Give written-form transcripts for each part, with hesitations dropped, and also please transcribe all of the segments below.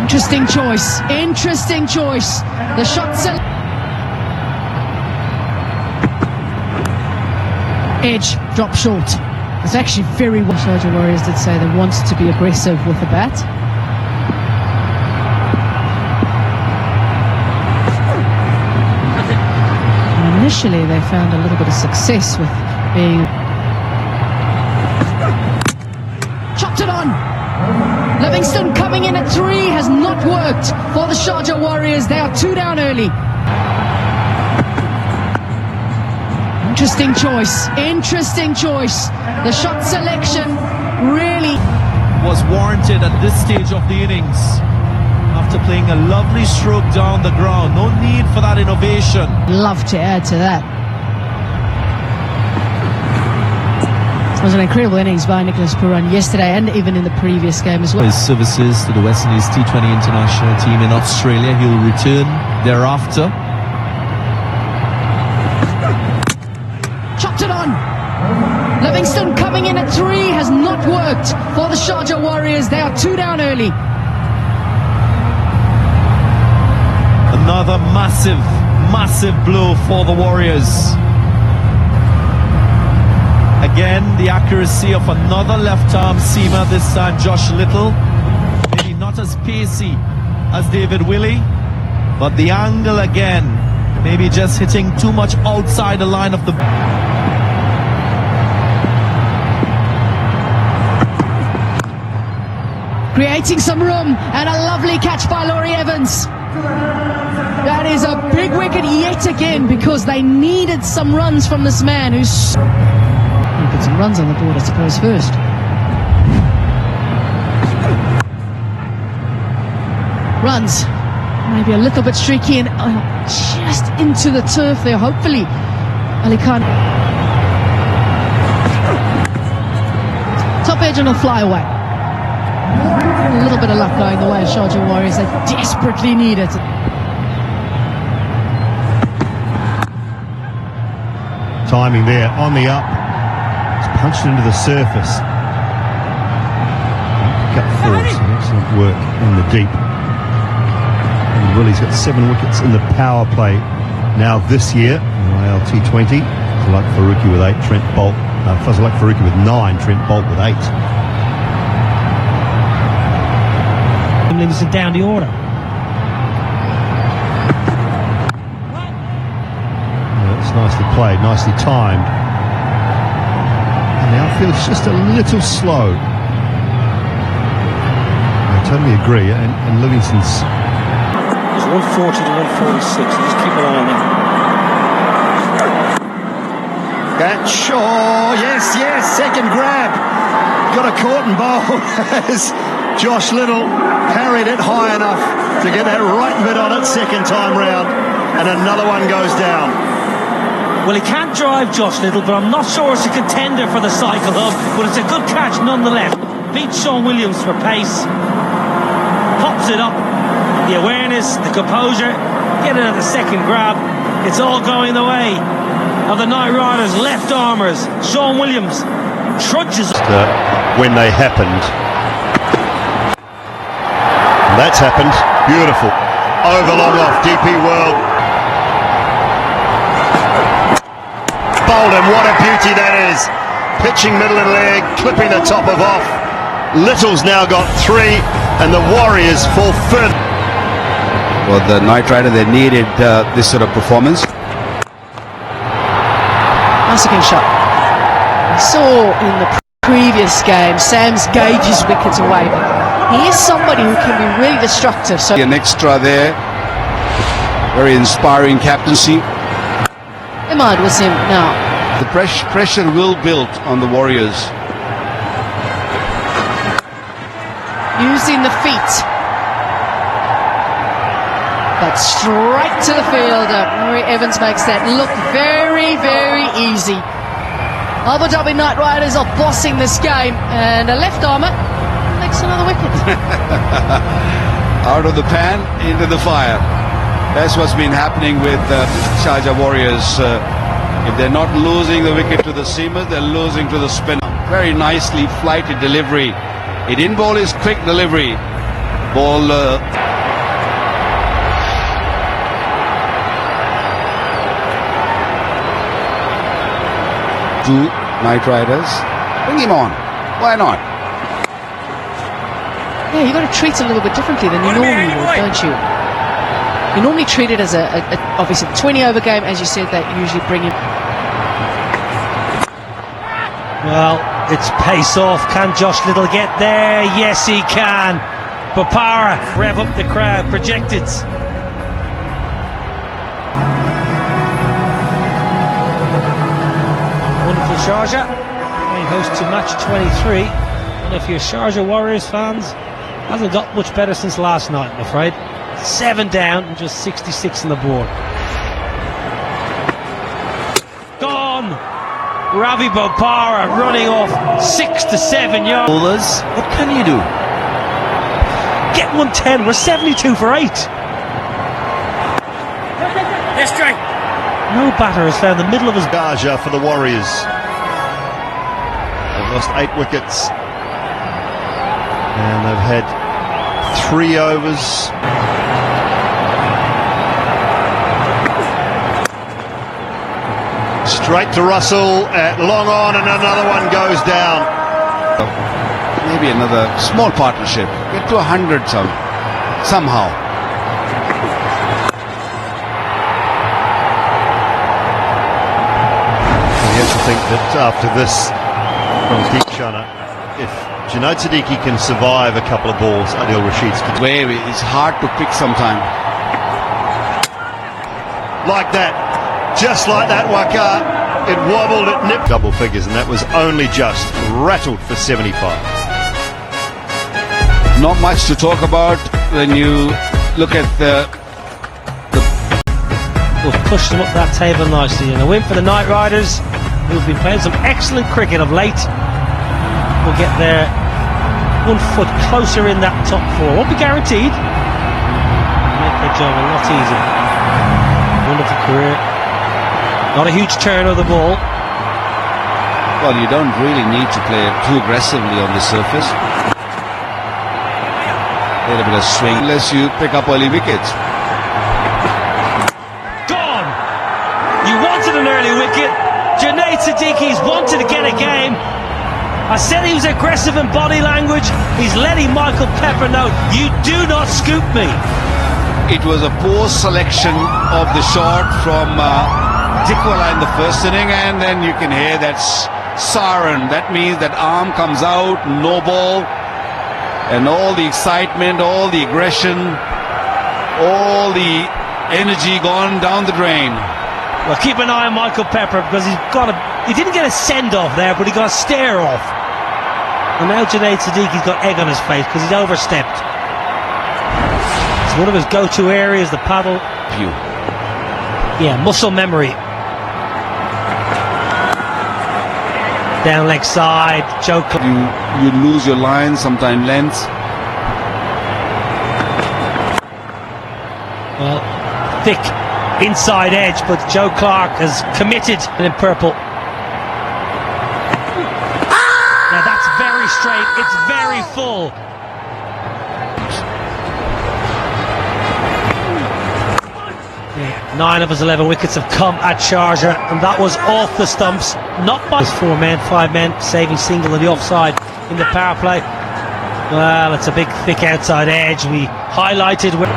Interesting choice. Interesting choice. The shots are... Edge, drop short. It's actually very well. Sharjah Warriors did say they wanted to be aggressive with the bat. And initially they found a little bit of success with being... Chopped it on! Livingston coming in at 3 has not worked for the Sharjah Warriors. They are 2 down early. Interesting choice. Interesting choice. The shot selection really was warranted at this stage of the innings. After playing a lovely stroke down the ground. No need for that innovation. Love to add to that. It was an incredible innings by Nicholas Puran yesterday and even in the previous game as well. His services to the West Indies T20 international team in Australia. He'll return thereafter. Chopped it on. Livingston coming in at 3 has not worked for the Sharjah Warriors. They are 2 down early. Another massive blow for the Warriors. Again, the accuracy of another left-arm seamer, this time Josh Little. Maybe not as pacey as David Willey, but the angle again, maybe just hitting too much outside the line of the... Creating some room, and a lovely catch by Laurie Evans. That is a big wicket yet again, because they needed some runs from this man who's... Put some runs on the board, I suppose, first. Runs. Maybe a little bit streaky and just into the turf there, hopefully. Ali Khan. Top edge and a fly away. A little bit of luck going the way of Sharjah Warriors. They desperately need it. Timing there, on the up. Punched into the surface. Cut forward, some excellent work in the deep. And Willie's got 7 wickets in the power play now this year in ILT20. Like Faruqi with 8, Trent Bolt. Like Faruqi with 9, Trent Bolt with 8. Livingston down the order. Yeah, it's nicely played, nicely timed. The outfield's just a little slow. I totally agree, and Livingston's... It's 140 to 146, just keep an eye on that. That sure, yes, second grab. Got a caught and bowled as Josh Little parried it high enough to get that right bit on it second time round, and another one goes down. Well, he can't drive Josh Little, but I'm not sure it's a contender for the cycle hub, but it's a good catch nonetheless. Beats Sean Williams for pace. Pops it up. The awareness, the composure, get it at the second grab. It's all going the way of the Knight Riders, left armers. Sean Williams trudges. When they happened. And that's happened. Beautiful. Over long off, DP World. And what a beauty that is. Pitching middle of the leg, clipping the top of off. Little's now got 3, and the Warriors fall further. Well, the Knight Rider, they needed this sort of performance. Nice again shot. We saw in the previous game, Sam's gauge his wickets away. He is somebody who can be really destructive. So An extra there. Very inspiring captaincy. Ahmad was him now. The pressure will build on the Warriors. Using the feet. But straight to the fielder. Laurie Evans makes that look very, very easy. Abu Dhabi Knight Riders are bossing this game. And a left armour makes another wicket. Out of the pan, into the fire. That's what's been happening with Sharjah Warriors. If they're not losing the wicket to the seamer, they're losing to the spinner. Very nicely flighted delivery. He didn't bowl his quick delivery. ball. Two Knight Riders. Bring him on. Why not? Yeah, you've got to treat it a little bit differently than you normally would, don't you? You normally treat it as obviously the 20 over game, as you said, that usually bring him. Well, it's pace off. Can Josh Little get there? Yes, he can. Papara, rev up the crowd, projected. Wonderful Sharjah, playing host to match 23. And if you're Sharjah Warriors fans, hasn't got much better since last night, I'm afraid. 7 down and just 66 on the board. Gone! Ravi Bopara running off 6 to 7 yards. Bowlers, what can you do? Get 110, we're 72 for 8. No batter has found the middle of his... Sharjah for the Warriors. They've lost 8 wickets. And they've had 3 overs. Straight to Russell at long on, and another one goes down. Maybe another small partnership. Get to 100 somehow. You have to think that after this from Deepshana, if Junaid Siddiqui can survive a couple of balls, Adil Rashid's could. It's hard to pick sometime. Like that, just like that, Waka. It wobbled, it nipped double figures, and that was only just rattled for 75. Not much to talk about when you look at the We've pushed them up that table nicely, and a win for the Knight Riders, who've been playing some excellent cricket of late. Will get their 1 foot closer in that top 4. Won't be guaranteed. Make their job a lot easier. Wonderful career. Not a huge turn of the ball. Well, you don't really need to play too aggressively on the surface. A little bit of swing unless you pick up early wickets. Gone! You wanted an early wicket. Junaid Siddiqui's wanted to get a game. I said he was aggressive in body language. He's letting Michael Pepper know, you do not scoop me. It was a poor selection of the shot from Dickwala in the first inning, and then you can hear that siren. That means that arm comes out, no ball, and all the excitement, all the aggression, all the energy gone down the drain. Well, keep an eye on Michael Pepper, because he didn't get a send-off there, but he got a stare-off. And now Junaid Siddiqui's got egg on his face because he's overstepped. It's one of his go-to areas, the paddle. Yeah, muscle memory. Down leg side, Joe. You lose your line, sometimes length. Well, thick inside edge, but Joe Clark has committed in purple. Now that's very straight, it's very full. Yeah, 9 of his 11 wickets have come at Sharjah, and that was off the stumps, not by 4 men, 5 men, saving single on the offside in the power play. Well, it's a big thick outside edge. We highlighted where...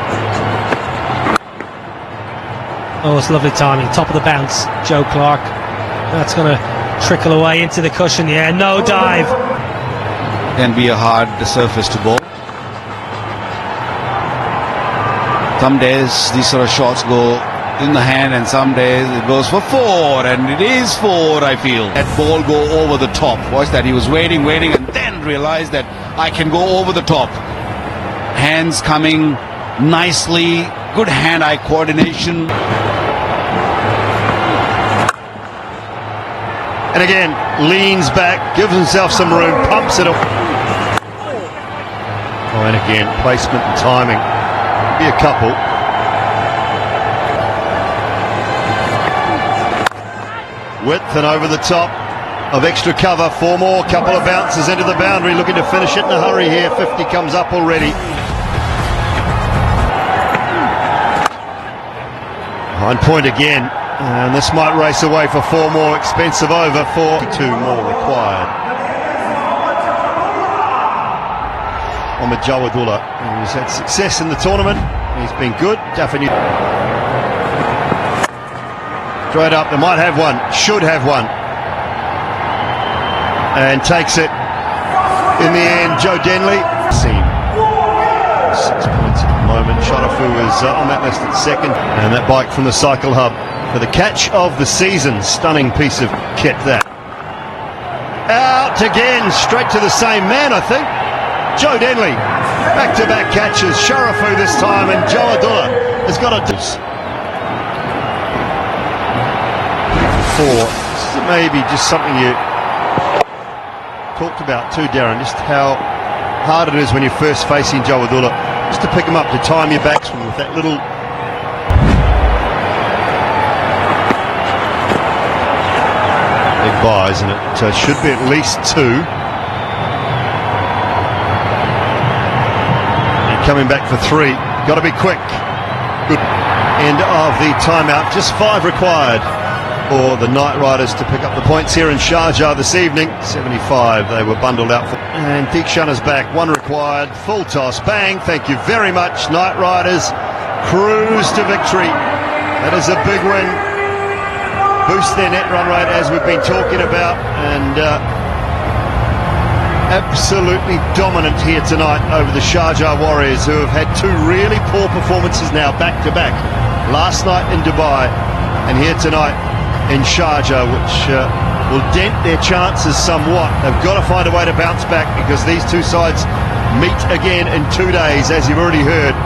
Oh, it's lovely timing. Top of the bounce, Joe Clark. That's going to trickle away into the cushion. Yeah, no dive. Can be a hard surface to bowl. Some days these sort of shots go in the hand, and some days it goes for 4, and it is 4, I feel. That ball go over the top. Watch that. He was waiting, and then realized that I can go over the top. Hands coming nicely. Good hand-eye coordination. And again, leans back, gives himself some room, pumps it up. Oh, and again, placement and timing. Be a couple. Width and over the top of extra cover. 4 more, couple of bounces into the boundary, looking to finish it in a hurry here. 50 comes up already. Behind point again, and this might race away for 4 more, expensive over for 2 more required. Ahmed Jawadullah, who's had success in the tournament, he's been good. Definitely straight up, they might have one, should have one, and takes it in the end. Joe Denley, 6 points at the moment. Sharafu is on that list at second, and that bike from the Cycle Hub for the catch of the season. Stunning piece of kit that. Out again, straight to the same man, I think. Joe Denley, back-to-back catches. Sharafu this time, and Jawadullah has got a deuce. 4. This is maybe just something you talked about too, Darren, just how hard it is when you're first facing Jawadullah, just to pick him up, to time your backswing with that little big buys, and it should be at least 2. And coming back for 3, got to be quick. Good end of the timeout, just 5 required for the Knight Riders to pick up the points here in Sharjah this evening. 75 they were bundled out for. And Deekshan is back, 1 required, full toss, bang, thank you very much. Knight Riders cruise to victory. That is a big win. Boost their net run rate as we've been talking about, and absolutely dominant here tonight over the Sharjah Warriors, who have had 2 really poor performances now back to back. Last night in Dubai and here tonight in Sharjah, which will dent their chances somewhat. They've got to find a way to bounce back, because these 2 sides meet again in 2 days, as you've already heard.